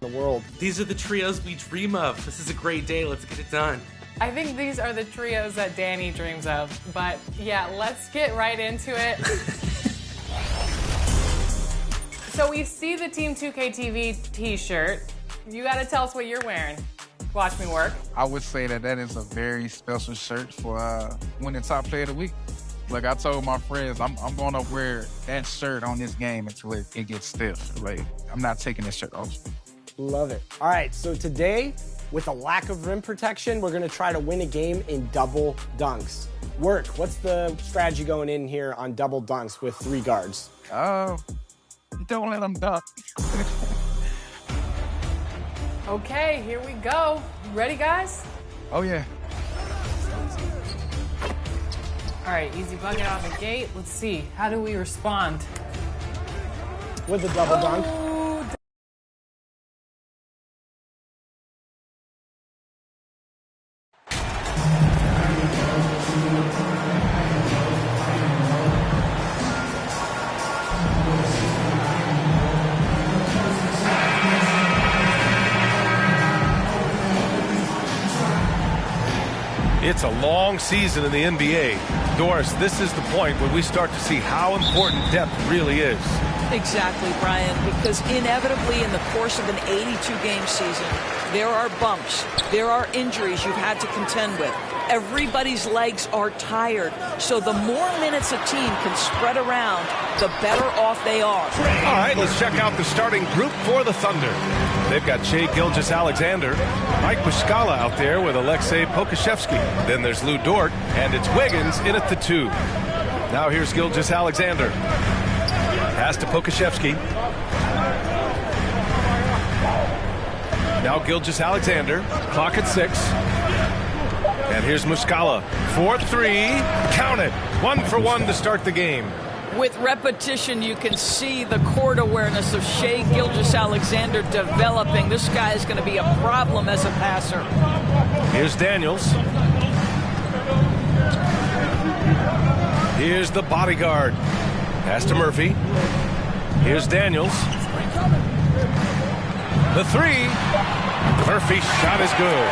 in the world. These are the trios we dream of. This is a great day. Let's get it done. I think these are the trios that Danny dreams of. But yeah, let's get right into it. So we see the Team 2K TV t-shirt. You gotta tell us what you're wearing. Watch me work. I would say that is a very special shirt for winning top player of the week. Like I told my friends, I'm going to wear that shirt on this game until it gets stiff. Like, I'm not taking this shirt off. Love it. All right, so today, with a lack of rim protection, we're going to try to win a game in double dunks. Work, what's the strategy going in here on double dunks with 3 guards? Don't let them dunk. Okay, here we go. Ready, guys? Oh, yeah. All right, easy bucket out the gate. Let's see. How do we respond? With a double dunk. It's a long season in the NBA. Doris, this is the point when we start to see how important depth really is. Exactly, Brian, because inevitably in the course of an 82-game season, there are bumps, there are injuries you've had to contend with. Everybody's legs are tired, so the more minutes a team can spread around, the better off they are. All right, let's check out the starting group for the Thunder. They've got Shai Gilgeous-Alexander, Mike Muscala out there with Alexei Pokusevski. Then there's Lou Dort, and it's Wiggins in at the 2. Now here's Gilgeous-Alexander. Pass to Pokusevski. Now Gilgeous-Alexander, clock at 6. And here's Muscala, 4-3, count it, 1 for 1 to start the game. With repetition, you can see the court awareness of Shai Gilgeous-Alexander developing. This guy is going to be a problem as a passer. Here's Daniels. Here's the bodyguard. Pass to Murphy. Here's Daniels. The 3. Murphy's shot is good.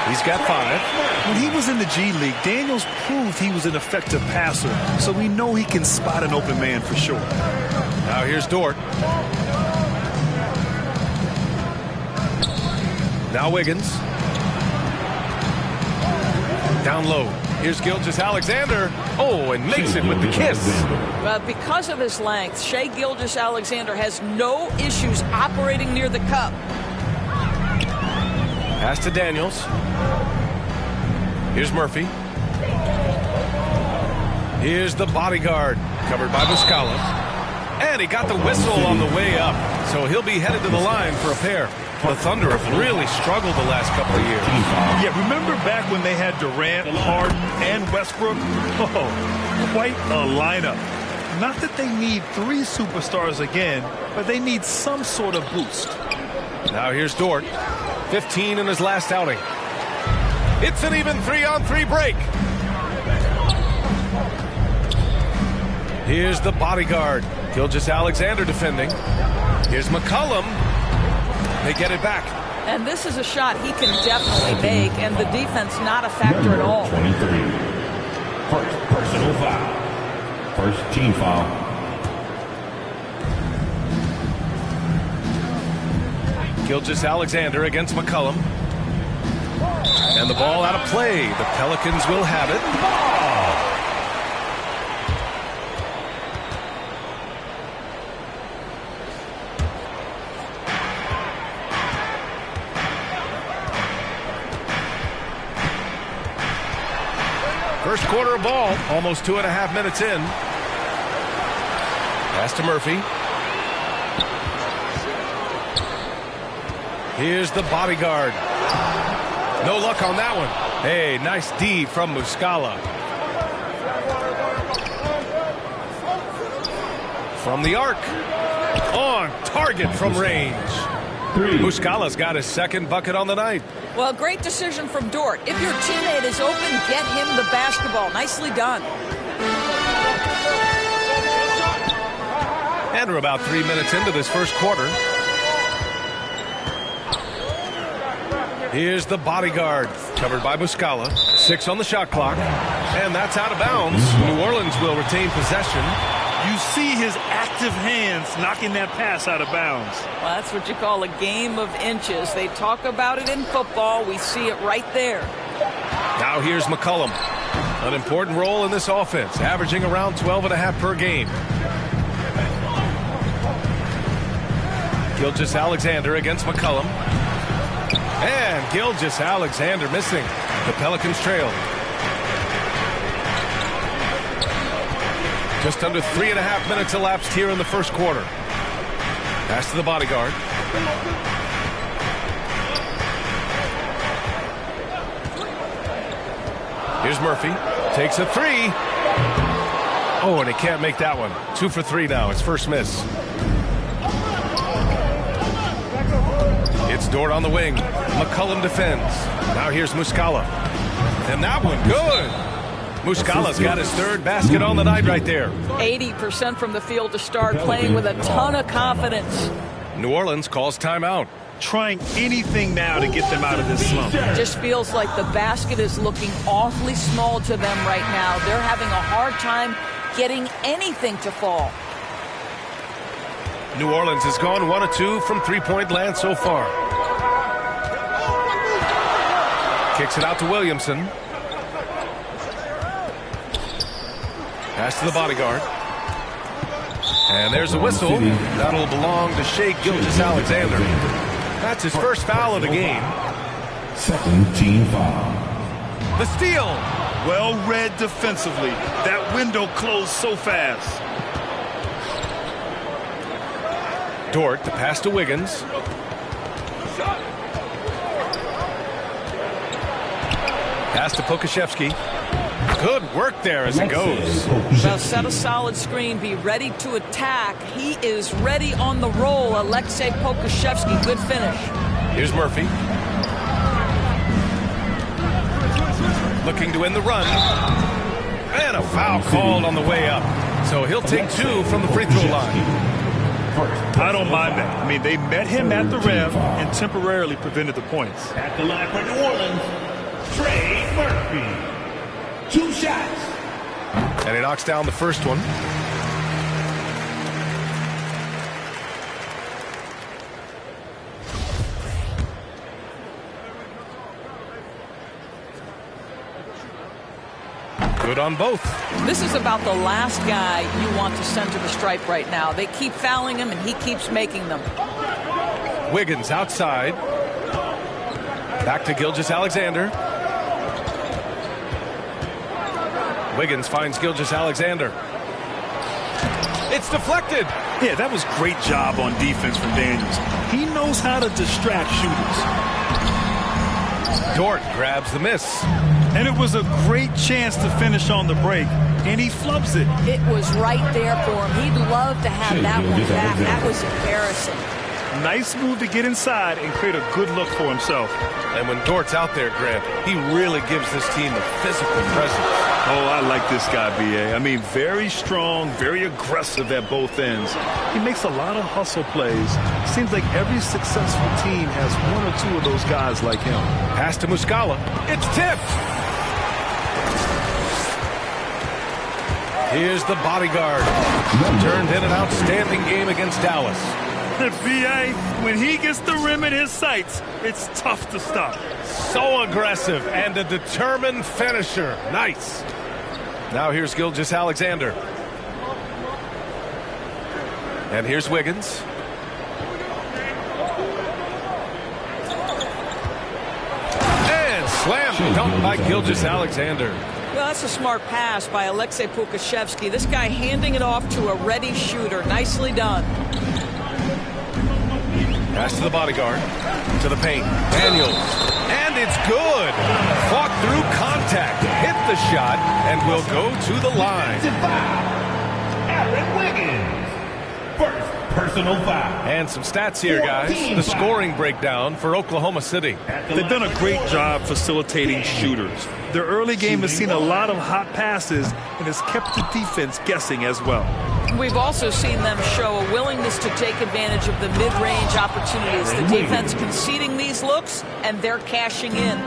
He's got 5. When he was in the G League, Daniels proved he was an effective passer, so we know he can spot an open man for sure. Now here's Dort. Now Wiggins. Down low. Here's Gilgeous-Alexander. Oh, and makes it with the kiss. Because of his length, Shai Gilgeous-Alexander has no issues operating near the cup. Pass to Daniels. Here's Murphy. Here's the bodyguard, covered by Muscala. And he got the whistle on the way up, so he'll be headed to the line for a pair. The Thunder have really struggled the last couple of years. Yeah, remember back when they had Durant, Harden, and Westbrook? Oh, quite a lineup. Not that they need 3 superstars again, but they need some sort of boost. Now here's Dort. 15 in his last outing. It's an even 3-on-3 break. Here's the bodyguard. Gilgeous-Alexander defending. Here's McCollum. They get it back. And this is a shot he can definitely make, and the defense not a factor at all. 23. First personal foul. First team foul. Gilgeous-Alexander against McCollum. And the ball out of play. The Pelicans will have it. First quarter of ball, almost 2.5 minutes in. Pass to Murphy. Here's the bodyguard. No luck on that one. Hey, nice D from Muscala. From the arc. On target from range. Muscala's got his second bucket on the night. Well, great decision from Dort. If your teammate is open, get him the basketball. Nicely done. And we're about 3 minutes into this first quarter. Here's the bodyguard, covered by Muscala. 6 on the shot clock, and that's out of bounds. New Orleans will retain possession. You see his active hands knocking that pass out of bounds. Well, that's what you call a game of inches. They talk about it in football. We see it right there. Now here's McCollum. An important role in this offense, averaging around 12.5 per game. Gilgeous-Alexander against McCollum. And Gilgeous-Alexander missing. The Pelicans trail. Just under 3.5 minutes elapsed here in the first quarter. Pass to the bodyguard. Here's Murphy. Takes a 3. Oh, and he can't make that one. 2 for 3 now. His first miss. It's Dort on the wing. McCollum defends. Now here's Muscala. And that one, good. Muscala's got his 3rd basket on the night right there. 80% from the field to start, playing with a ton of confidence. New Orleans calls timeout. Trying anything now to get them out of this slump. Just feels like the basket is looking awfully small to them right now. They're having a hard time getting anything to fall. New Orleans has gone 1 of 2 from three-point land so far. Kicks it out to Williamson. Pass to the bodyguard. And there's a whistle. That'll belong to Shai Gilgeous-Alexander. That's his first foul of the game. 2nd team foul. The steal. Well read defensively. That window closed so fast. Dort to pass to Wiggins. Pass to Pokuševski. Good work there as it goes. Well, set a solid screen. Be ready to attack. He is ready on the roll. Aleksej Pokuševski, good finish. Here's Murphy. Looking to end the run. And a foul called on the way up. So he'll take 2 from the free throw line. I don't mind that. I mean, they met him at the rim and temporarily prevented the points. At the line for New Orleans, Trey Murphy. 2 shots. And he knocks down the first one. Good on both. This is about the last guy you want to send to the stripe right now. They keep fouling him, and he keeps making them. Wiggins outside. Back to Gilgeous-Alexander. Wiggins finds Gilgeous-Alexander. It's deflected. Yeah, that was great job on defense from Daniels. He knows how to distract shooters. Dort grabs the miss. And it was a great chance to finish on the break, and he flubs it. It was right there for him. He'd love to have that one back. That was embarrassing. Nice move to get inside and create a good look for himself. And when Dort's out there, Grant, he really gives this team a physical presence. Oh, I like this guy, B.A. I mean, very strong, very aggressive at both ends. He makes a lot of hustle plays. Seems like every successful team has 1 or 2 of those guys like him. Pass to Muscala. It's tipped. Here's the bodyguard. Turned in an outstanding game against Dallas. B.A., when he gets the rim in his sights, it's tough to stop. So aggressive and a determined finisher. Nice. Now here's Gilgeous-Alexander. And here's Wiggins. And slam dunk by Gilgeous-Alexander. Well, that's a smart pass by Aleksej Pokuševski. This guy handing it off to a ready shooter. Nicely done. Pass to the bodyguard. To the paint. Daniels. And it's good. Fought through contact. Hit the shot and will go to the line. Aaron Wiggins. First personal foul. And some stats here, guys. The scoring breakdown for Oklahoma City. They've done a great job facilitating shooters. Their early game has seen a lot of hot passes and has kept the defense guessing as well. We've also seen them show a willingness to take advantage of the mid-range opportunities. The defense conceding these looks, and they're cashing in.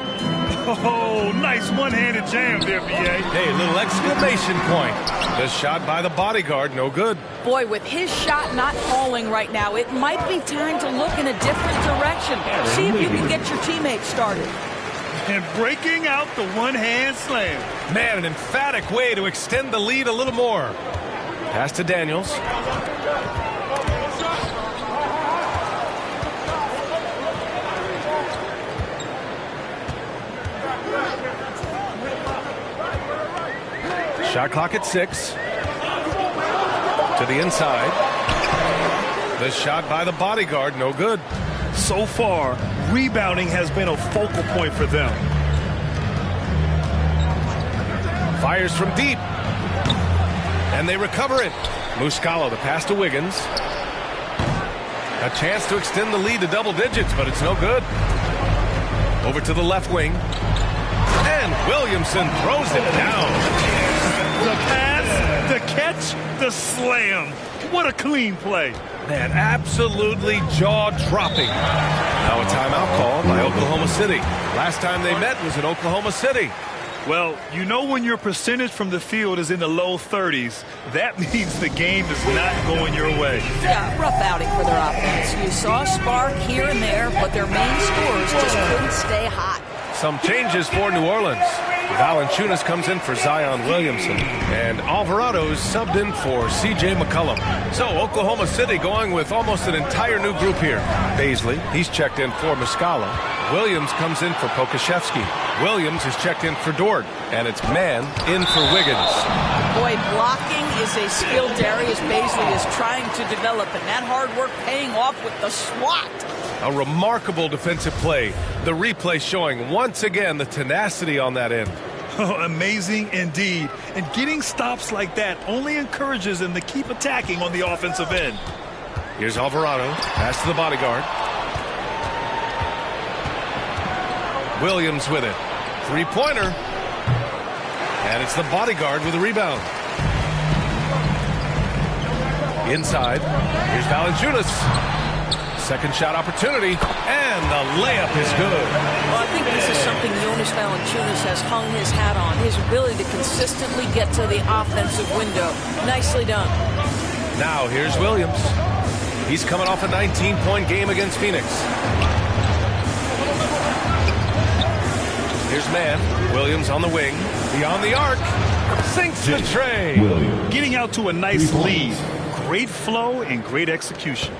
Oh, nice one-handed jam there, B.A. Hey, little exclamation point. The shot by the bodyguard, no good. Boy, with his shot not falling right now, it might be time to look in a different direction. See if you can get your teammates started. And breaking out the one-hand slam. Man, an emphatic way to extend the lead a little more. Pass to Daniels. Shot clock at 6. To the inside. The shot by the bodyguard, no good. So far, rebounding has been a focal point for them. Fires from deep. And they recover it. Muscala, the pass to Wiggins. A chance to extend the lead to double digits, but it's no good. Over to the left wing. And Williamson throws it down. The pass, the catch, the slam. What a clean play. Man, absolutely jaw-dropping. Now a timeout called by Oklahoma City. Last time they met was in Oklahoma City. Well, you know when your percentage from the field is in the low 30s, that means the game is not going your way. Yeah, rough outing for their offense. You saw a spark here and there, but their main scorers just couldn't stay hot. Some changes for New Orleans. Valanciunas comes in for Zion Williamson, and Alvarado's subbed in for C.J. McCollum. So Oklahoma City going with almost an entire new group here. Baisley, he's checked in for Muscala. Williams comes in for Pokuševski. Williams is checked in for Dort, and it's man in for Wiggins. Boy, blocking is a skill Darius Baisley is trying to develop, and that hard work paying off with the swat. A remarkable defensive play. The replay showing once again the tenacity on that end. Oh, amazing indeed. And getting stops like that only encourages them to keep attacking on the offensive end. Here's Alvarado. Pass to the bodyguard. Williams with it. Three-pointer. And it's the bodyguard with the rebound. Inside. Here's Valanciunas. Second shot opportunity, and the layup is good. Well, I think this is something Jonas Valanciunas has hung his hat on, his ability to consistently get to the offensive window. Nicely done. Now here's Williams. He's coming off a 19-point game against Phoenix. Here's man. Williams on the wing. Beyond the arc. Sinks the tray. Getting out to a nice lead. Great flow and great execution.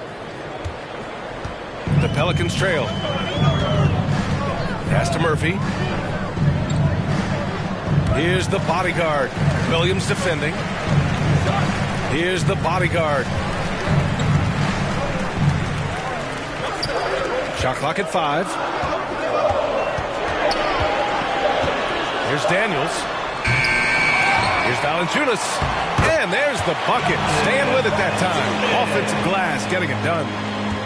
The Pelicans trail. Pass to Murphy. Here's the bodyguard. Williams defending. Here's the bodyguard. Shot clock at 5. Here's Daniels. Here's Valanciunas. And there's the bucket. Staying with it that time. Offensive glass, getting it done.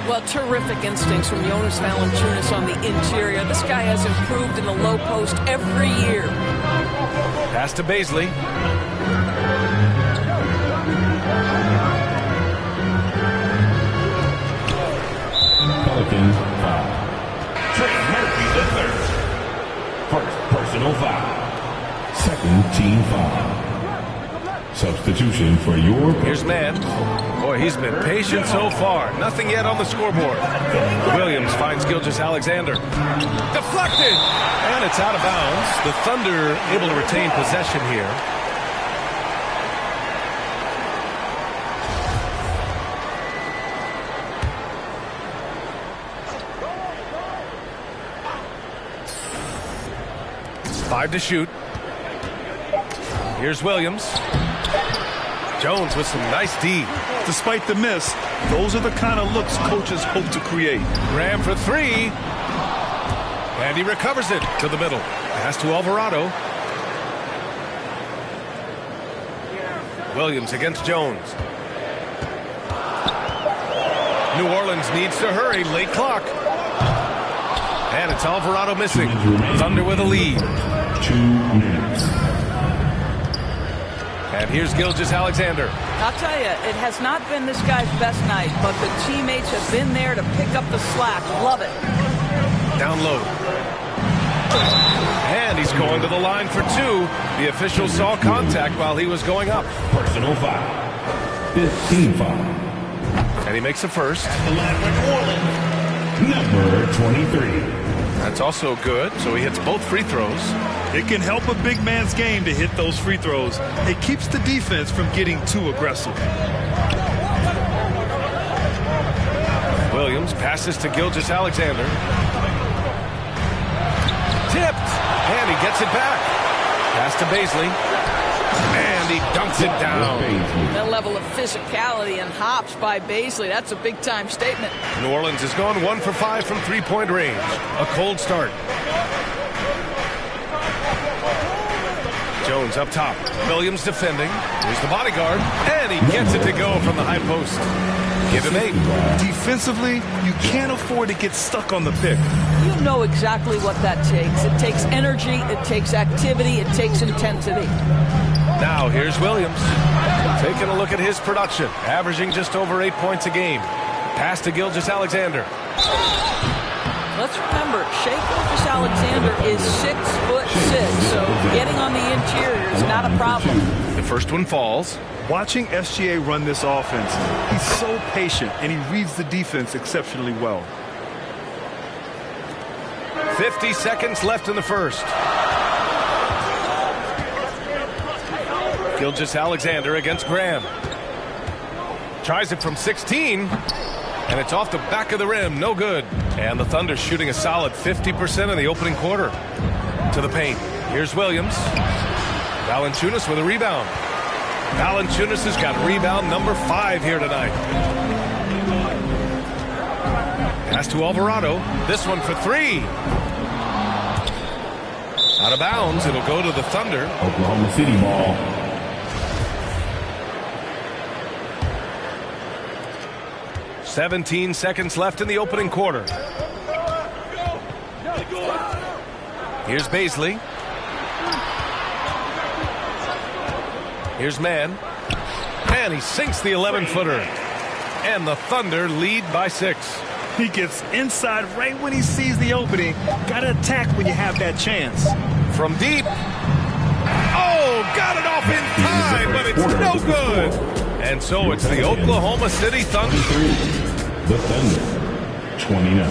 Well, terrific instincts from Jonas Valanciunas on the interior. This guy has improved in the low post every year. Pass to Baisley. Pelicans foul. Trey Murphy the third. First personal foul. Second team foul. Substitution for your... Here's man. Boy, he's been patient so far. Nothing yet on the scoreboard. Williams finds Gilgeous-Alexander. Deflected! And it's out of bounds. The Thunder able to retain possession here. Five to shoot. Here's Williams. Jones with some nice D. Despite the miss, those are the kind of looks coaches hope to create. Graham for 3. And he recovers it to the middle. Pass to Alvarado. Williams against Jones. New Orleans needs to hurry. Late clock. And it's Alvarado missing. Thunder with a lead. 2 minutes. And here's Gilgeous-Alexander. I'll tell you, it has not been this guy's best night, but the teammates have been there to pick up the slack. Love it. Down low. And he's going to the line for 2. The official saw contact while he was going up. Personal foul. 15 foul. And he makes the first. At the line for New Orleans, number 23. That's also good, so he hits both free throws. It can help a big man's game to hit those free throws. It keeps the defense from getting too aggressive. Williams passes to Gilgeous-Alexander. Tipped, and he gets it back. Pass to Baisley, and he dunks it down. That level of physicality and hops by Baisley, that's a big-time statement. New Orleans has gone 1 for 5 from three-point range. A cold start. Jones up top. Williams defending. Here's the bodyguard, and he gets it to go from the high post. Give him 8. Defensively, you can't afford to get stuck on the pick. You know exactly what that takes. It takes energy, it takes activity, it takes intensity. Now here's Williams. Taking a look at his production. Averaging just over 8 points a game. Pass to Gilgeous-Alexander. Let's remember, Shai Gilgeous-Alexander is 6'6", so getting on the interior is not a problem. The first one falls. Watching SGA run this offense, he's so patient and he reads the defense exceptionally well. 50 seconds left in the first. Gilgeous-Alexander against Graham. Tries it from 16, and it's off the back of the rim. No good. And the Thunder shooting a solid 50% in the opening quarter. To the paint. Here's Williams. Valanciunas with a rebound. Valanciunas has got rebound number 5 here tonight. Pass to Alvarado. This one for 3. Out of bounds. It'll go to the Thunder. Oklahoma City ball. "17 seconds left in the opening quarter. Here's Baisley. Here's Mann. And he sinks the 11-footer. And the Thunder lead by 6. He gets inside right when he sees the opening. Got to attack when you have that chance. From deep. Oh, got it off in time, but it's no good. And so it's the Oklahoma City Thunder. The Thunder, 29.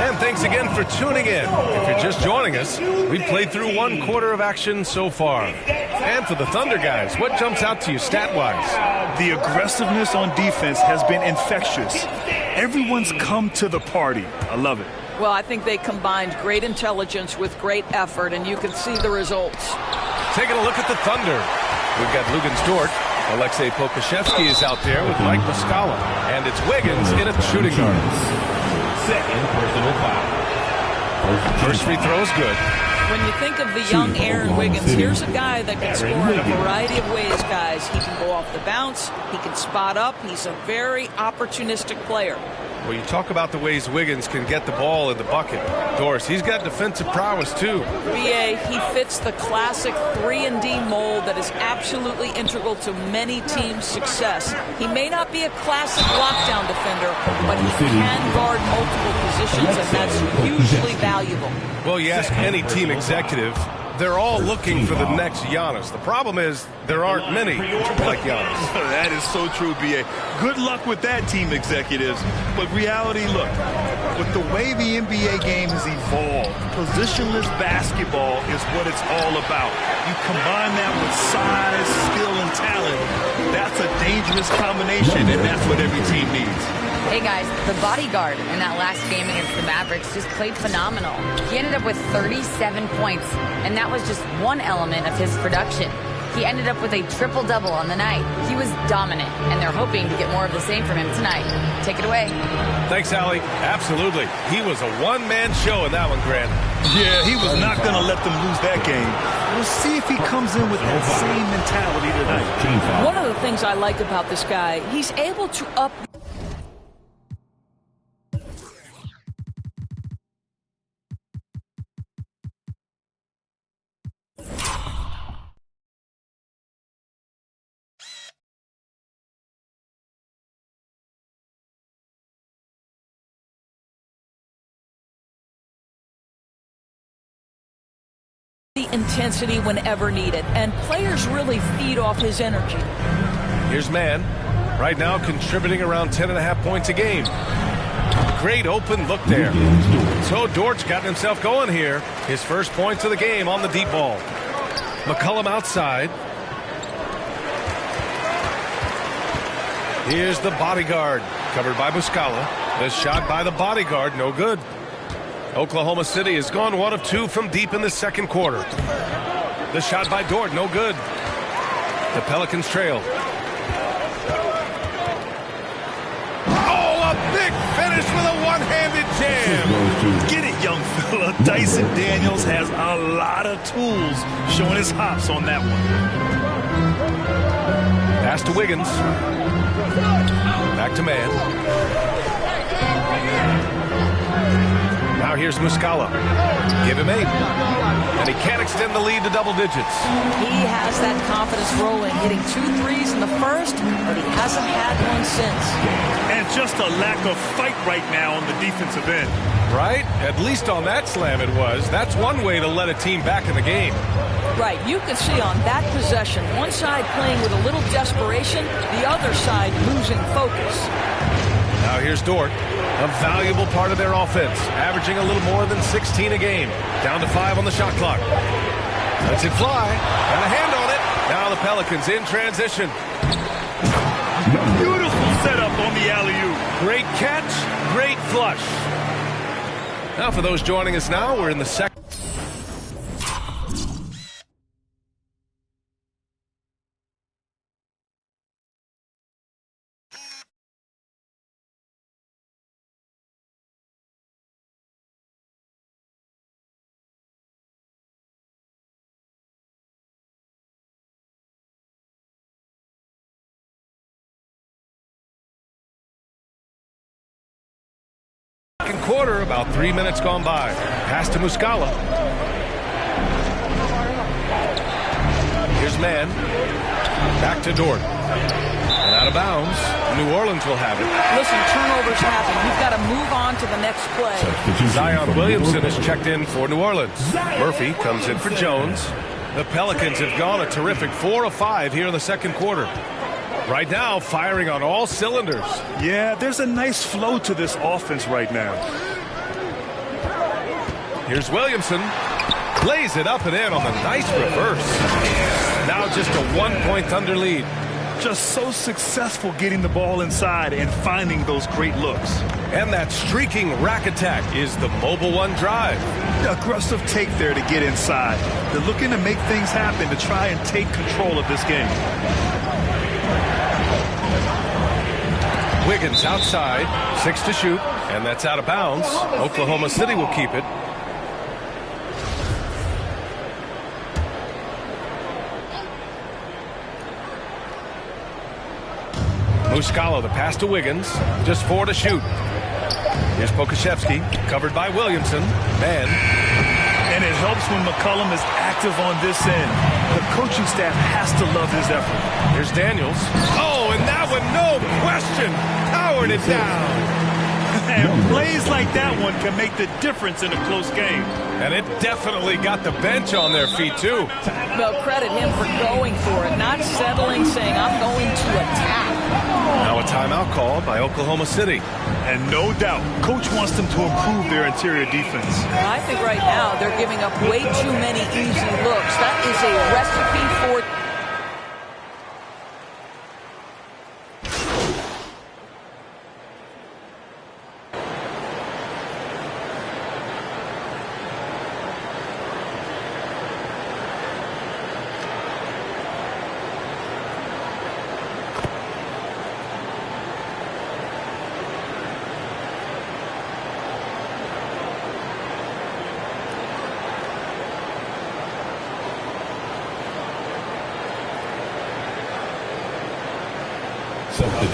And thanks again for tuning in. If you're just joining us, we've played through 1 quarter of action so far. And for the Thunder guys, what jumps out to you stat-wise? The aggressiveness on defense has been infectious. Everyone's come to the party. I love it. Well, I think they combined great intelligence with great effort, and you can see the results. Taking a look at the Thunder. We've got Luguentz Dort. Alexei Pokuševski is out there with Mike Muscala. And it's Wiggins in at shooting guard. Second personal foul. First free throw is good. When you think of the young Aaron Wiggins, here's a guy that can score in a variety of ways, guys. He can go off the bounce. He can spot up. He's a very opportunistic player. Well, you talk about the ways Wiggins can get the ball in the bucket. Doris, he's got defensive prowess, too. BA, he fits the classic 3-and-D mold that is absolutely integral to many teams' success. He may not be a classic lockdown defender, but he can guard multiple positions, and that's hugely valuable. Well, you ask any team executive, they're all looking for the next Giannis. The problem is there aren't many like Giannis. That is so true, B.A. Good luck with that, team executives. But reality, look, with the way the NBA game has evolved, positionless basketball is what it's all about. You combine that with size, skill, and talent. That's a dangerous combination, and that's what every team needs. Hey guys, the bodyguard in that last game against the Mavericks just played phenomenal. He ended up with 37 points, and that was just one element of his production. He ended up with a triple-double on the night. He was dominant, and they're hoping to get more of the same from him tonight. Take it away. Thanks, Allie. Absolutely. He was a one-man show in that one, Grant. Yeah, he was not going to let them lose that game. We'll see if he comes in with that same mentality tonight. One of the things I like about this guy, he's able to up the intensity whenever needed, and players really feed off his energy. Here's Mann. Right now contributing around 10.5 points a game. Great open look there. So Dort's gotten himself going here. His first points of the game on the deep ball. McCollum outside. Here's the bodyguard, covered by Muscala. The shot by the bodyguard, no good. Oklahoma City has gone 1 of 2 from deep in the second quarter. The shot by Dort, no good. The Pelicans trail. Oh, a big finish with a one-handed jam. Get it, young fella. Dyson Daniels has a lot of tools, showing his hops on that one. Pass to Wiggins. Back to Mann. Now here's Muscala. Give him 8. And he can't extend the lead to double digits. He has that confidence rolling, hitting 2 threes in the first, but he hasn't had one since. And just a lack of fight right now on the defensive end. Right? At least on that slam it was. That's one way to let a team back in the game. Right, you can see on that possession, one side playing with a little desperation, the other side losing focus. Now here's Dort, a valuable part of their offense, averaging a little more than 16 a game. Down to 5 on the shot clock. Lets it fly. Got a hand on it. Now the Pelicans in transition. Beautiful setup on the alley-oop. Great catch, great flush. Now for those joining us now, we're in the second. Quarter, about 3 minutes gone by. Pass to Muscala. Here's Mann. Back to Dort. And out of bounds. New Orleans will have it. Listen, turnovers happen. You've got to move on to the next play. Zion Williamson is checked in for New Orleans. Murphy comes in for Jones. The Pelicans have gone a terrific 4 of 5 here in the second quarter. Right now, firing on all cylinders. Yeah, there's a nice flow to this offense right now. Here's Williamson. Lays it up and in on the nice reverse. Now just a 1-point Thunder lead. Just so successful getting the ball inside and finding those great looks. And that streaking rack attack is the Mobile One drive. Aggressive take there to get inside. They're looking to make things happen to try and take control of this game. Wiggins outside, 6 to shoot, and that's out of bounds. Oklahoma City will keep it. Muscala, the pass to Wiggins, just 4 to shoot. Here's Pokuševski, covered by Williamson. Mann. And it helps when McCollum is active on this end. The coaching staff has to love his effort. Here's Daniels. Oh, and that one, no question, powered it down. And plays like that one can make the difference in a close game. And it definitely got the bench on their feet, too. Well, credit him for going for it, not settling, saying, I'm going to attack. Now a timeout called by Oklahoma City. And no doubt, Coach wants them to improve their interior defense. I think right now they're giving up way too many easy looks. That is a recipe for...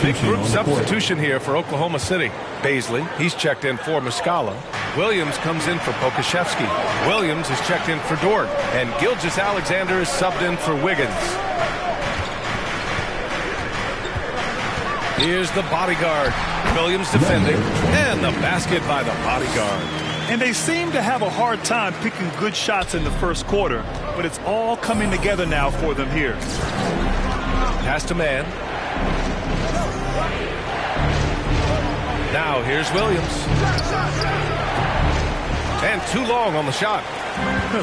Big group substitution here for Oklahoma City. Baisley, he's checked in for Muscala. Williams comes in for Pokuševski. Williams is checked in for Dort. And Gilgeous-Alexander is subbed in for Wiggins. Here's the bodyguard. Williams defending. And the basket by the bodyguard. And they seem to have a hard time picking good shots in the first quarter, but it's all coming together now for them here. Pass to man. Now here's Williams. And too long on the shot.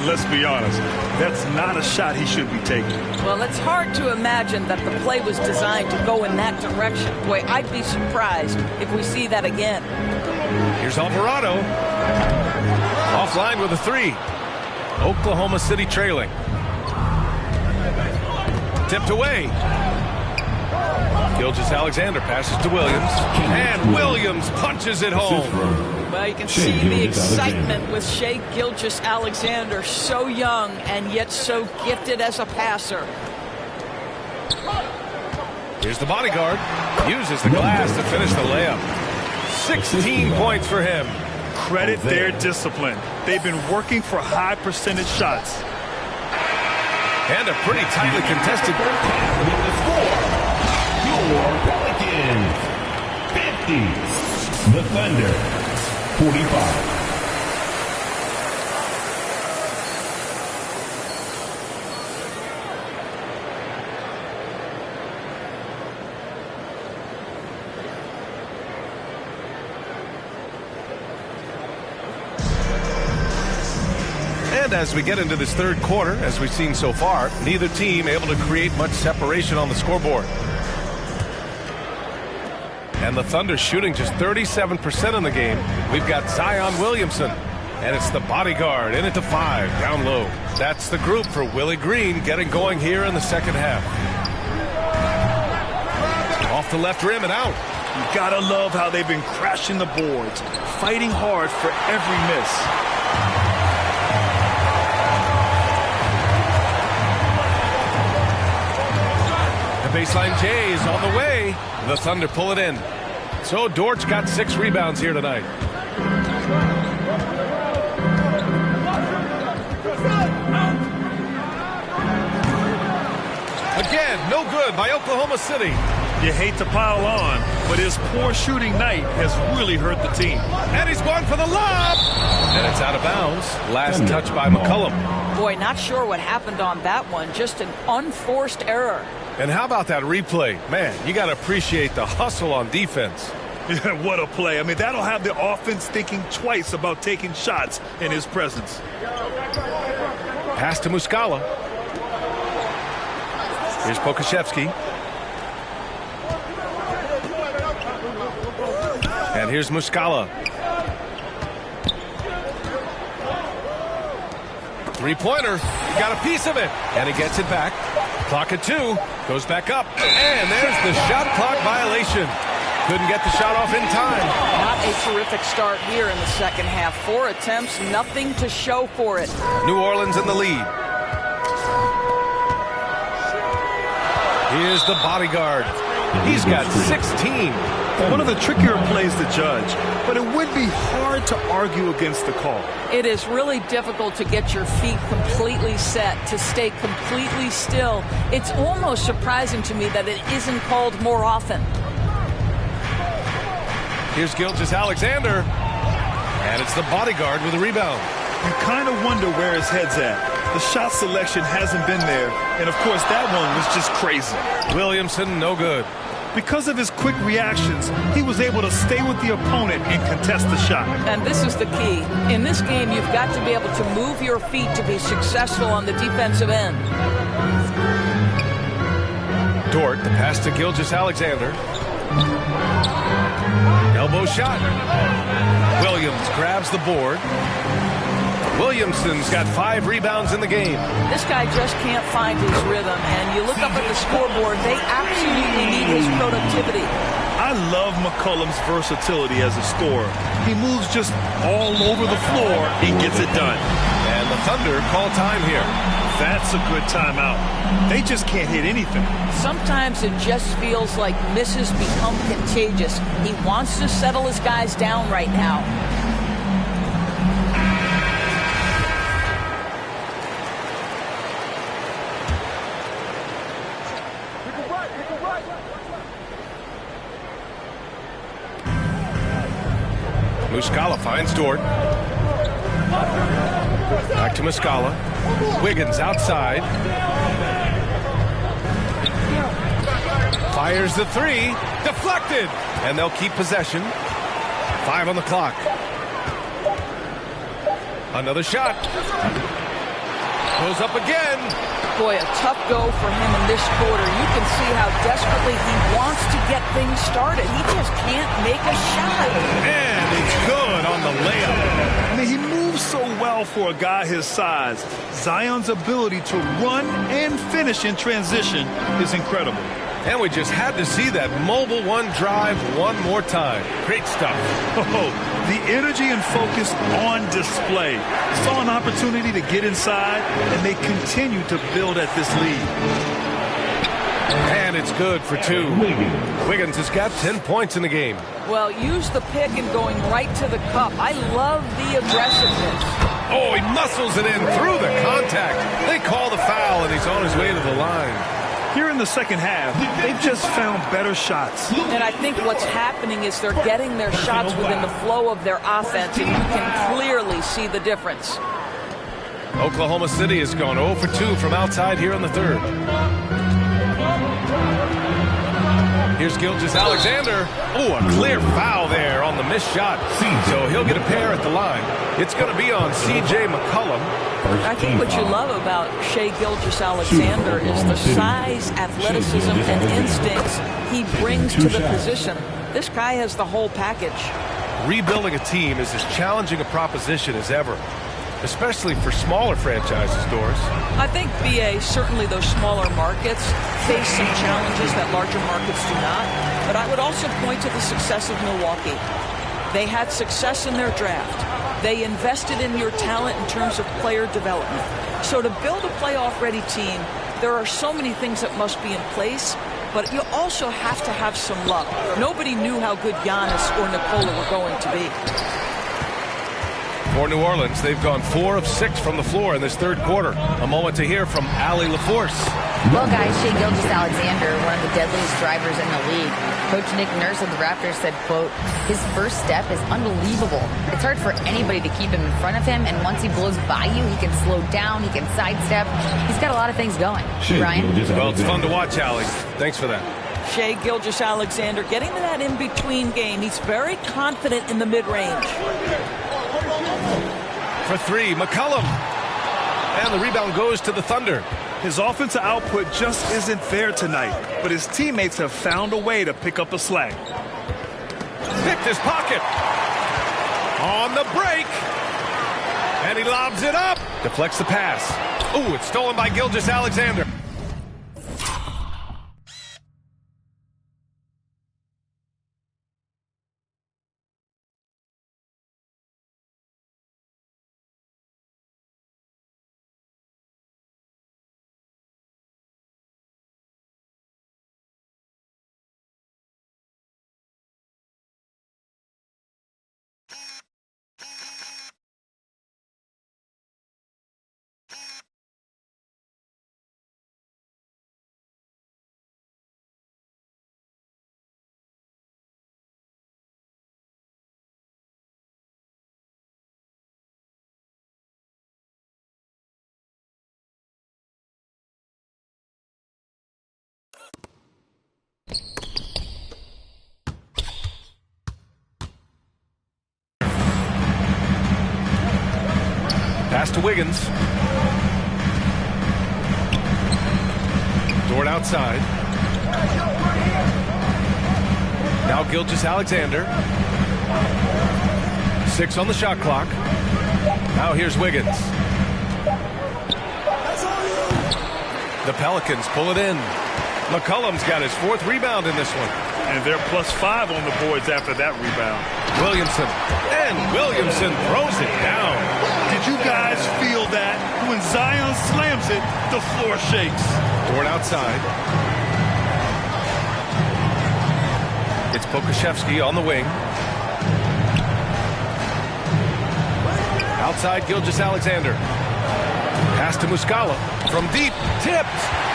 Let's be honest, that's not a shot he should be taking. Well, it's hard to imagine that the play was designed to go in that direction. Boy, I'd be surprised if we see that again. Here's Alvarado. Offline with a three. Oklahoma City trailing. Tipped away. Gilgeous-Alexander passes to Williams. And Williams punches it home. Well, you can see the excitement with Shai Gilgeous-Alexander. So young and yet so gifted as a passer. Here's the bodyguard. Uses the glass to finish the layup. 16 points for him. Credit their discipline. They've been working for high percentage shots. And a pretty tightly contested. With the score, your Pelicans 50. The Thunder 45. And as we get into this third quarter, as we've seen so far, neither team able to create much separation on the scoreboard. And the Thunder shooting just 37% in the game. We've got Zion Williamson, and it's the bodyguard in at the 5, down low. That's the group for Willie Green getting going here in the second half. Off the left rim and out. You gotta love how they've been crashing the boards, fighting hard for every miss. Baseline J is on the way. The Thunder pull it in. So Dort's got 6 rebounds here tonight. Again, no good by Oklahoma City. You hate to pile on, but his poor shooting night has really hurt the team. And he's going for the lob. And it's out of bounds. Last touch by McCollum. Boy, not sure what happened on that one. Just an unforced error. And how about that replay? Man, you got to appreciate the hustle on defense. Yeah, what a play. I mean, that'll have the offense thinking twice about taking shots in his presence. Pass to Muscala. Here's Pokuševski. And here's Muscala. Three-pointer. He got a piece of it. And he gets it back. Clock at 2. Goes back up. And there's the shot clock violation. Couldn't get the shot off in time. Not a terrific start here in the second half. 4 attempts, nothing to show for it. New Orleans in the lead. Here's the bodyguard. He's got 16. One of the trickier plays to judge, but it would be hard to argue against the call. It is really difficult to get your feet completely set, to stay completely still. It's almost surprising to me that it isn't called more often. Here's Gilgeous-Alexander. And it's the bodyguard with a rebound. You kind of wonder where his head's at. The shot selection hasn't been there, and of course that one was just crazy. Williamson, no good. Because of his quick reactions, he was able to stay with the opponent and contest the shot. And this is the key. In this game, you've got to be able to move your feet to be successful on the defensive end. Dort, the pass to Gilgeous-Alexander. Elbow shot. Williams grabs the board. Williamson's got 5 rebounds in the game. This guy just can't find his rhythm, and you look up at the scoreboard, they absolutely need his productivity. I love McCollum's versatility as a scorer. He moves just all over the floor and gets it done. And the Thunder call time here. That's a good timeout. They just can't hit anything. Sometimes it just feels like misses become contagious. He wants to settle his guys down right now. Muscala finds Dort. Back to Muscala. Wiggins outside. Fires the three. Deflected. And they'll keep possession. 5 on the clock. Another shot. Goes up again. Boy, a tough go for him in this quarter. You can see how desperately he wants to get things started. He just can't make a shot. And it's good on the layup. I mean, he moves so well for a guy his size. Zion's ability to run and finish in transition is incredible. And we just had to see that mobile one drive one more time. Great stuff. Oh, the energy and focus on display. Saw an opportunity to get inside, and they continue to build at this lead. And it's good for 2. Wiggins has got 10 points in the game. Well, use the pick and going right to the cup. I love the aggressiveness. Oh, he muscles it in through the contact. They call the foul, and he's on his way to the line. Here in the second half, they've just found better shots. And I think what's happening is they're getting their shots within the flow of their offense, and you can clearly see the difference. Oklahoma City has gone 0 for 2 from outside here in the third. Here's Gilgeous-Alexander. Oh, a clear foul there on the missed shot. So he'll get a pair at the line. It's going to be on C.J. McCollum. I think what you love about Shai Gilgeous-Alexander is the size, athleticism, and instincts he brings to the position. This guy has the whole package. Rebuilding a team is as challenging a proposition as ever, especially for smaller franchises, Doris. I think, B.A., certainly those smaller markets face some challenges that larger markets do not. But I would also point to the success of Milwaukee. They had success in their draft. They invested in your talent in terms of player development. So to build a playoff-ready team, there are so many things that must be in place, but you also have to have some luck. Nobody knew how good Giannis or Nikola were going to be. For New Orleans, they've gone 4 of 6 from the floor in this third quarter. A moment to hear from Allie LaForce. Well, guys, Shai Gilgeous-Alexander, one of the deadliest drivers in the league. Coach Nick Nurse of the Raptors said, quote, his first step is unbelievable. It's hard for anybody to keep him in front of him, and once he blows by you, he can slow down, he can sidestep. He's got a lot of things going. Brian? Well, it's fun to watch, Allie. Thanks for that. Shai Gilgeous-Alexander getting to that in-between game. He's very confident in the mid-range. For 3, McCollum. And the rebound goes to the Thunder. His offensive output just isn't there tonight, but his teammates have found a way to pick up a slack. Picked his pocket. On the break. And he lobs it up. Deflects the pass. Ooh, it's stolen by Gilgeous-Alexander. Pass to Wiggins. Dort outside. Now Gilgeous-Alexander. 6 on the shot clock. Now here's Wiggins. The Pelicans pull it in. McCollum's got his 4th rebound in this one. And they're +5 on the boards after that rebound. Williamson. And Williamson throws it down. Did you guys feel that? Zion slams it, the floor shakes. Dort outside. It's Pokuševski on the wing. Outside, Gilgeous-Alexander. Pass to Muscala. From deep, tipped.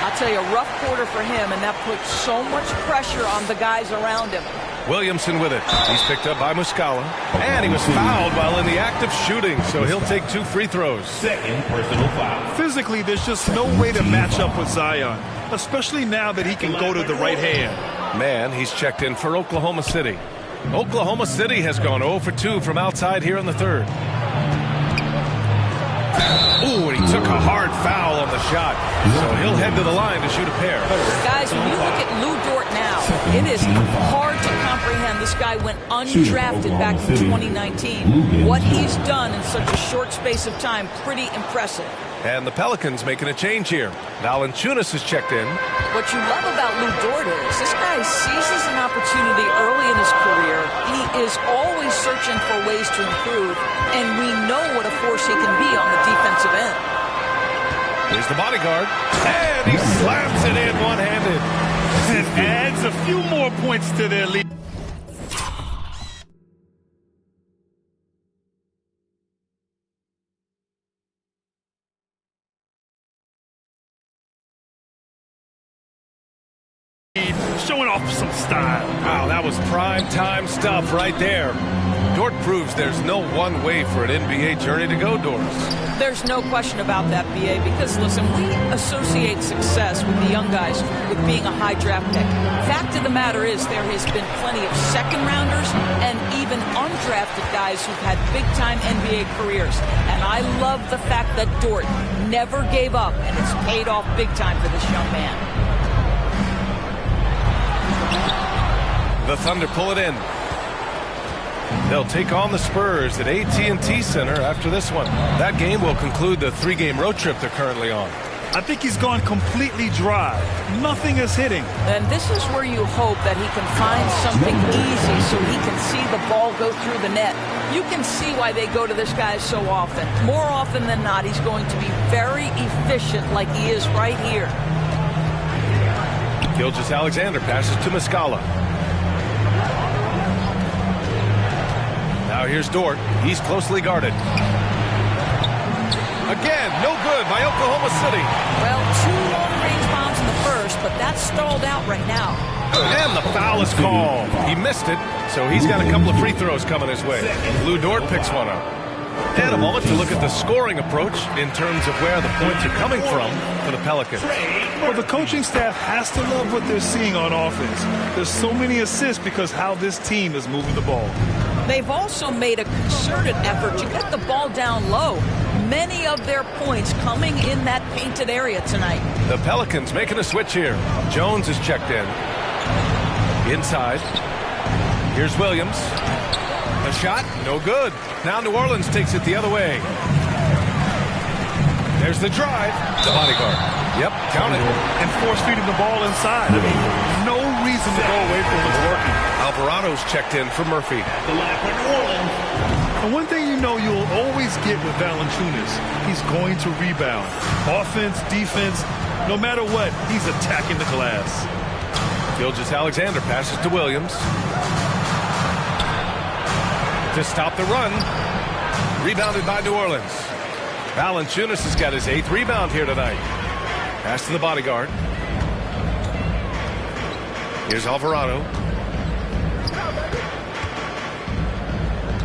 I'll tell you, a rough quarter for him, and that puts so much pressure on the guys around him. Williamson with it. He's picked up by Muscala. And he was fouled while in the act of shooting, so he'll take 2 free throws. Second personal foul. Physically, there's just no way to match up with Zion, especially now that he can go to the right hand. Man, he's checked in for Oklahoma City. Oklahoma City has gone 0 for 2 from outside here in the third. Ooh, and he took a hard foul on the shot. So he'll head to the line to shoot a pair. Guys, when you look at Lou Dort now, it is hard to comprehend. This guy went undrafted back in 2019. What he's done in such a short space of time, pretty impressive. And the Pelicans making a change here. Valanciunas is checked in. What you love about Lou Dort is this guy seizes an opportunity early in his career. He is always searching for ways to improve, and we know what a force he can be on the defensive end. Here's the bodyguard, and he slams it in one-handed. And adds a few more points to their lead. Showing off some style. Wow, that was prime time stuff right there. Dort proves there's no one way for an NBA journey to go, Doris. There's no question about that, BA, because, listen, we associate success with the young guys with being a high draft pick. Fact of the matter is there has been plenty of second-rounders and even undrafted guys who've had big-time NBA careers. And I love the fact that Dort never gave up, and it's paid off big time for this young man. The Thunder pull it in. They'll take on the Spurs at AT&T Center after this one. That game will conclude the 3-game road trip they're currently on. I think he's gone completely dry. Nothing is hitting. And this is where you hope that he can find something easy so he can see the ball go through the net. You can see why they go to this guy so often. More often than not, he's going to be very efficient like he is right here. Gilgeous-Alexander passes to Muscala. Now here's Dort. He's closely guarded. Again, no good by Oklahoma City. Well, 2 long-range bombs in the first, but that's stalled out right now. And the foul is called. He missed it, so he's got a couple of free throws coming his way. Lou Dort picks one up. And a moment to look at the scoring approach in terms of where the points are coming from for the Pelicans. Well, the coaching staff has to love what they're seeing on offense. There's so many assists because how this team is moving the ball. They've also made a concerted effort to get the ball down low. Many of their points coming in that painted area tonight. The Pelicans making a switch here. Jones is checked in. Inside. Here's Williams. A shot, no good. Now New Orleans takes it the other way. There's the drive. The bodyguard. Yep, count it. And force feeding the ball inside. I mean, no reason to go away from what's working. Alvarado's checked in for Murphy. And one thing you know you'll always get with Valanciunas, he's going to rebound. Offense, defense, no matter what, he's attacking the glass. Gilgeous-Alexander passes to Williams. To stop the run. Rebounded by New Orleans. Valanciunas has got his 8th rebound here tonight. Pass to the bodyguard. Here's Alvarado.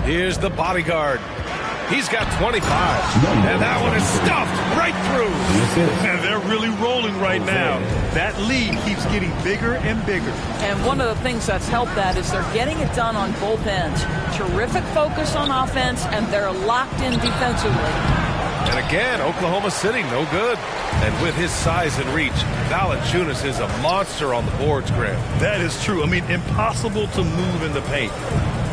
Here's the bodyguard. He's got 25. And that one is stuffed right through. And they're really rolling right now. That lead keeps getting bigger and bigger. And one of the things that's helped that is they're getting it done on both ends. Terrific focus on offense, and they're locked in defensively. And again, Oklahoma City, no good. And with his size and reach, Valanciunas is a monster on the boards, Graham. That is true. I mean, impossible to move in the paint.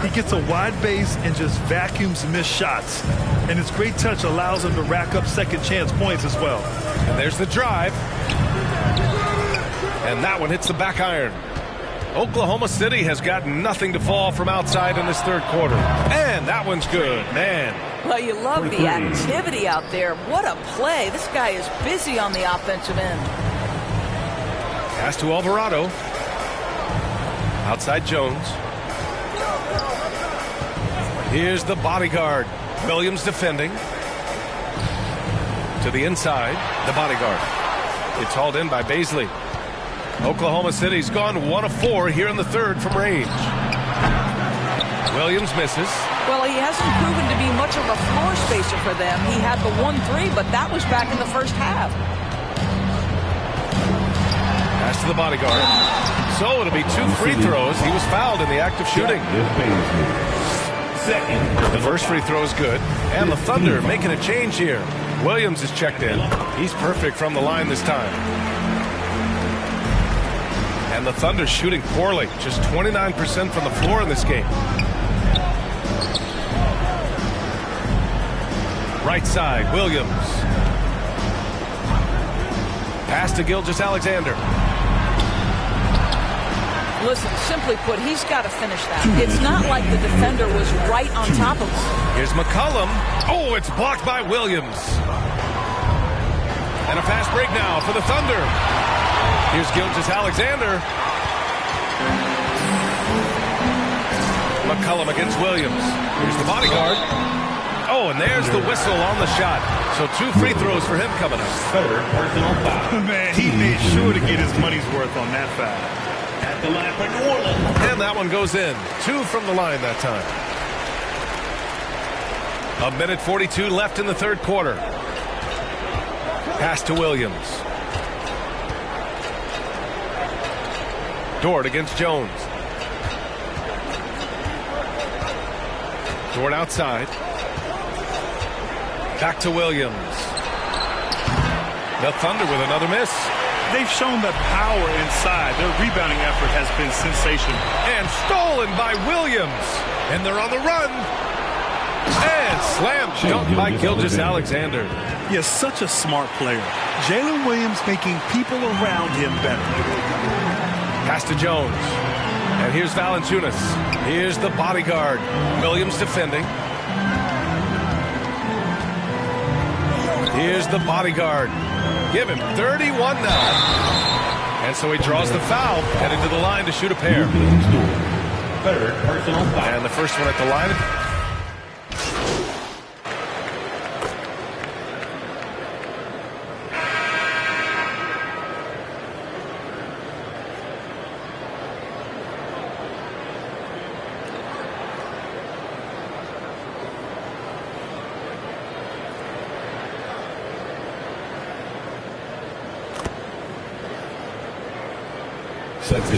He gets a wide base and just vacuums missed shots. And his great touch allows him to rack up second chance points as well. And there's the drive. And that one hits the back iron. Oklahoma City has got nothing to fall from outside in this third quarter. And that one's good. Man, Well, you love the activity out there. What a play. This guy is busy on the offensive end. Pass to Alvarado. Outside Jones. Here's the bodyguard. Williams defending. To the inside, the bodyguard. It's hauled in by Baisley. Oklahoma City's gone 1 of 4 here in the third from range. Williams misses. Well, he hasn't proven to be much of a floor spacer for them. He had the 1-3, but that was back in the first half. Pass to the bodyguard. So it'll be 2 free throws. He was fouled in the act of shooting. The first free throw is good. And the Thunder making a change here. Williams is checked in. He's perfect from the line this time. And the Thunder shooting poorly. Just 29% from the floor in this game. Right side, Williams. Pass to Gilgeous-Alexander. Listen, simply put, he's got to finish that. It's not like the defender was right on top of him. Here's McCollum. Oh, it's blocked by Williams. And a fast break now for the Thunder. Here's Gilgeous-Alexander. McCollum against Williams. Here's the bodyguard. Oh, and there's the whistle on the shot. So 2 free throws for him coming up. Third personal foul. Man, he made sure to get his money's worth on that foul. At the line for New Orleans. And that one goes in. 2 from the line that time. 1:42 left in the third quarter. Pass to Williams. Dort against Jones. Dort outside. Back to Williams. The Thunder with another miss. They've shown the power inside. Their rebounding effort has been sensational. And stolen by Williams. And they're on the run. And slam dunk by Gilgeous-Alexander. He is such a smart player. Jalen Williams making people around him better. Pass to Jones. And here's Valanciunas. Here's the bodyguard. Williams defending. Here's the bodyguard. Give him 31 now. And so he draws the foul, headed to the line to shoot a pair. Third personal foul. And the first one at the line.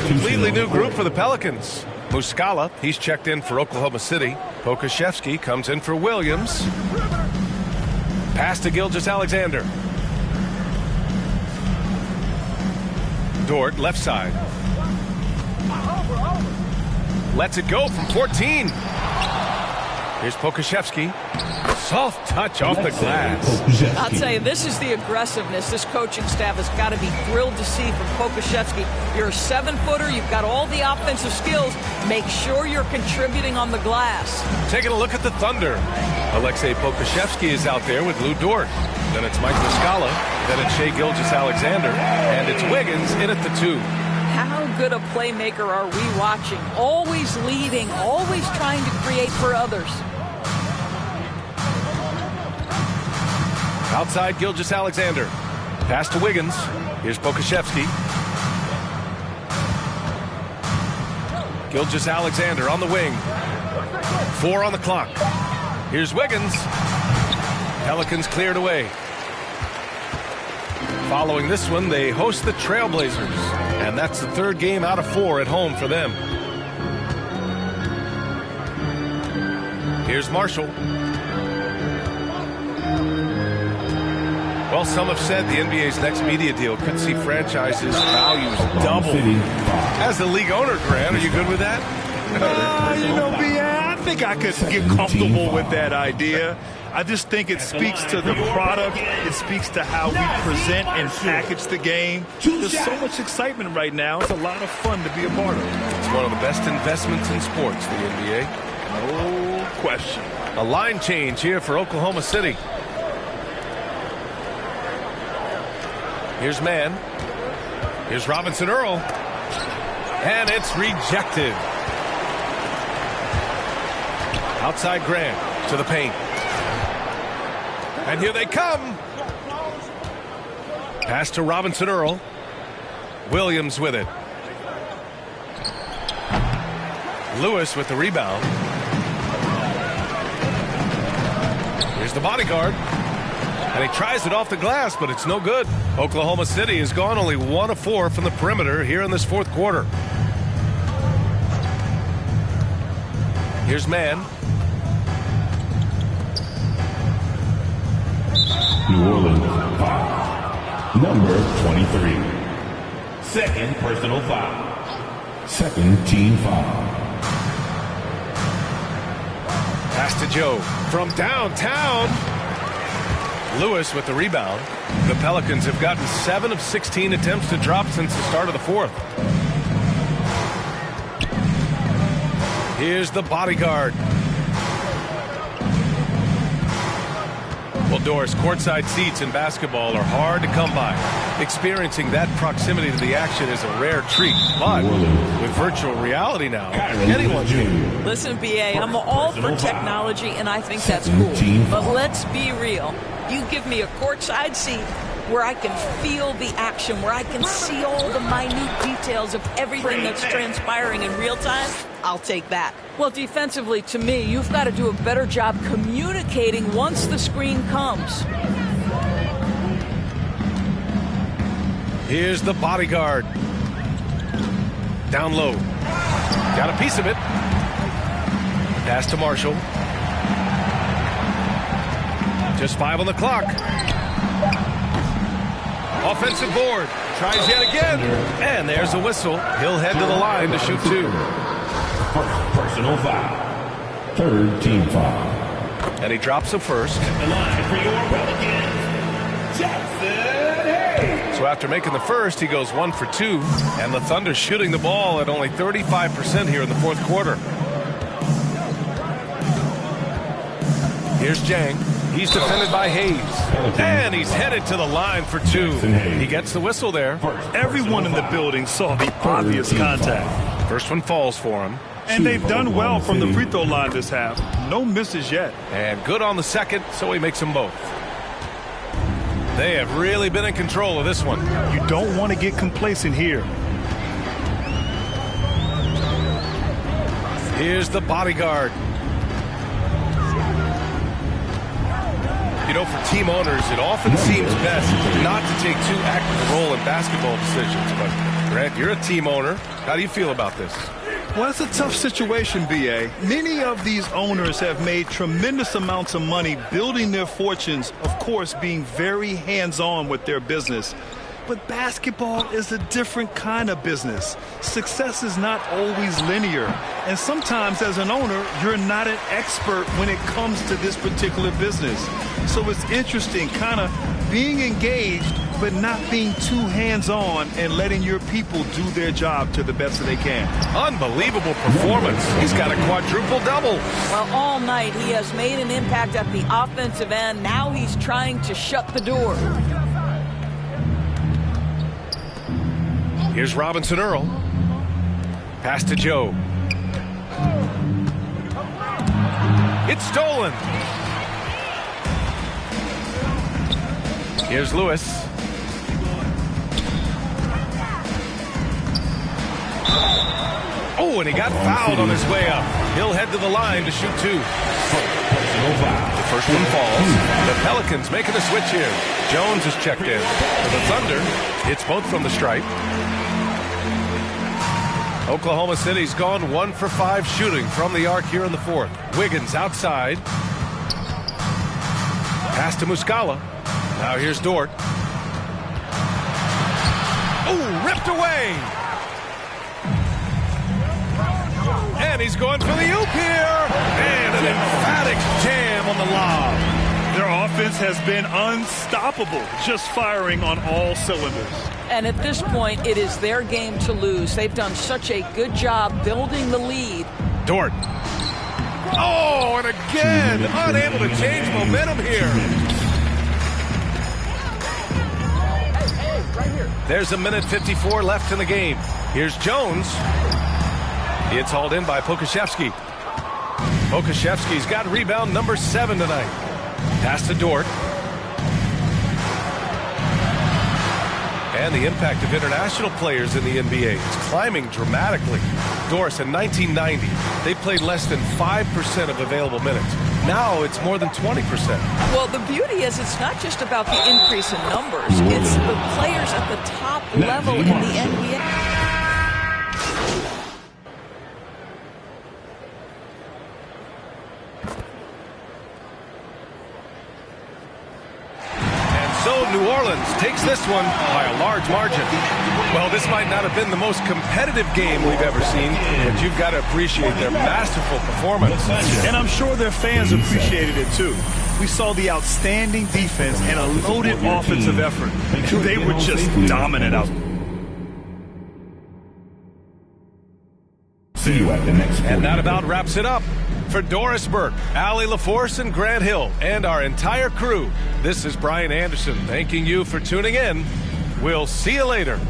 Completely new group for the Pelicans. Muscala, he's checked in for Oklahoma City. Pokuševski comes in for Williams. Pass to Gilgeous-Alexander. Dort, left side. Lets it go from 14. Here's Pokuševski. Soft touch off the glass. I'll tell you, this is the aggressiveness this coaching staff has got to be thrilled to see from Pokuševski. You're a 7-footer. You've got all the offensive skills. Make sure you're contributing on the glass. Taking a look at the Thunder. Aleksej Pokuševski is out there with Lou Dort. Then it's Mike Muscala. Then it's Shai Gilgeous-Alexander. And it's Wiggins in at the 2. How good a playmaker are we watching? Always leading, always trying to create for others. Outside Gilgeous-Alexander. Pass to Wiggins. Here's Pokuševski. Gilgeous-Alexander on the wing. 4 on the clock. Here's Wiggins. Pelicans cleared away. Following this one, they host the Trailblazers. And that's the 3rd game out of 4 at home for them. Here's Marshall. Well, some have said the NBA's next media deal could see franchises' values double. As a league owner, Grant, are you good with that? I think I could get comfortable with that idea. I just think it speaks to the product. It speaks to how we present and package the game. There's so much excitement right now. It's a lot of fun to be a part of. It's one of the best investments in sports, the NBA. No question. A line change here for Oklahoma City. Here's Mann. Here's Robinson Earl. And it's rejected. Outside Grant to the paint. And here they come. Pass to Robinson Earl. Williams with it. Lewis with the rebound. Here's the bodyguard. And he tries it off the glass, but it's no good. Oklahoma City has gone only 1 of 4 from the perimeter here in this fourth quarter. Here's Mann. New Orleans foul. Number 23. Second personal foul. Second team foul. Pass to Joe from downtown. Lewis with the rebound. The Pelicans have gotten 7 of 16 attempts to drop since the start of the fourth. Here's the bodyguard. Well, Doris, courtside seats in basketball are hard to come by. Experiencing that proximity to the action is a rare treat. But with virtual reality now, anyone can. Listen, BA, I'm all for technology, and I think that's cool. But let's be real. You give me a courtside seat where I can feel the action, where I can see all the minute details of everything that's transpiring in real time, I'll take that. Well, defensively, to me, you've got to do a better job communicating once the screen comes. Here's the bodyguard. Down low. Got a piece of it. Pass to Marshall. Just 5 on the clock. Offensive board. Tries yet again. And there's a whistle. He'll head to the line to shoot 2. First personal foul. Third team foul. And he drops the first. The line for your Pelicans, Jackson Hayes. So after making the first, he goes 1 for 2. And the Thunder shooting the ball at only 35% here in the fourth quarter. Here's Jang. He's defended by Hayes. And he's headed to the line for 2. He gets the whistle there. Everyone in the building saw the obvious contact. First one falls for him. And they've done well from the free throw line this half. No misses yet. And good on the second, so he makes them both. They have really been in control of this one. You don't want to get complacent here. Here's the bodyguard. You know, for team owners, it often seems best not to take too active a role in basketball decisions. But, Grant, you're a team owner. How do you feel about this? Well, it's a tough situation, B.A. Many of these owners have made tremendous amounts of money building their fortunes, of course, being very hands-on with their business. But basketball is a different kind of business. Success is not always linear. And sometimes as an owner, you're not an expert when it comes to this particular business. So it's interesting kind of being engaged, but not being too hands-on and letting your people do their job to the best that they can. Unbelievable performance. He's got a quadruple-double. Well, all night he has made an impact at the offensive end. Now he's trying to shut the door. Here's Robinson Earl. Pass to Joe. It's stolen. Here's Lewis. Oh, and he got fouled on his way up. He'll head to the line to shoot 2. The first one falls. The Pelicans making a switch here. Jones is checked in. For the Thunder, it's both from the stripe. Oklahoma City's gone 1 for 5 shooting from the arc here in the fourth. Wiggins outside. Pass to Muscala. Now here's Dort. Oh, ripped away. And he's going for the oop here. And an emphatic jam on the lob. Their offense has been unstoppable, just firing on all cylinders. And at this point, it is their game to lose. They've done such a good job building the lead. Dort. Oh, and again, unable to change momentum here. There's a minute 54 left in the game. Here's Jones. It's hauled in by Pokuševski. Pokuševski's got rebound number 7 tonight. Pass to Dort. And the impact of international players in the NBA is climbing dramatically. Doris, in 1990, they played less than 5% of available minutes. Now it's more than 20%. Well, the beauty is it's not just about the increase in numbers. It's the players at the top level in the NBA. New Orleans takes this one by a large margin. Well, this might not have been the most competitive game we've ever seen, but you've got to appreciate their masterful performance. And I'm sure their fans appreciated it too. We saw the outstanding defense and a loaded offensive effort. They were just dominant out. See you at the next quarter. And that about wraps it up. For Doris Burke, Allie LaForce, and Grant Hill, and our entire crew, this is Brian Anderson thanking you for tuning in. We'll see you later.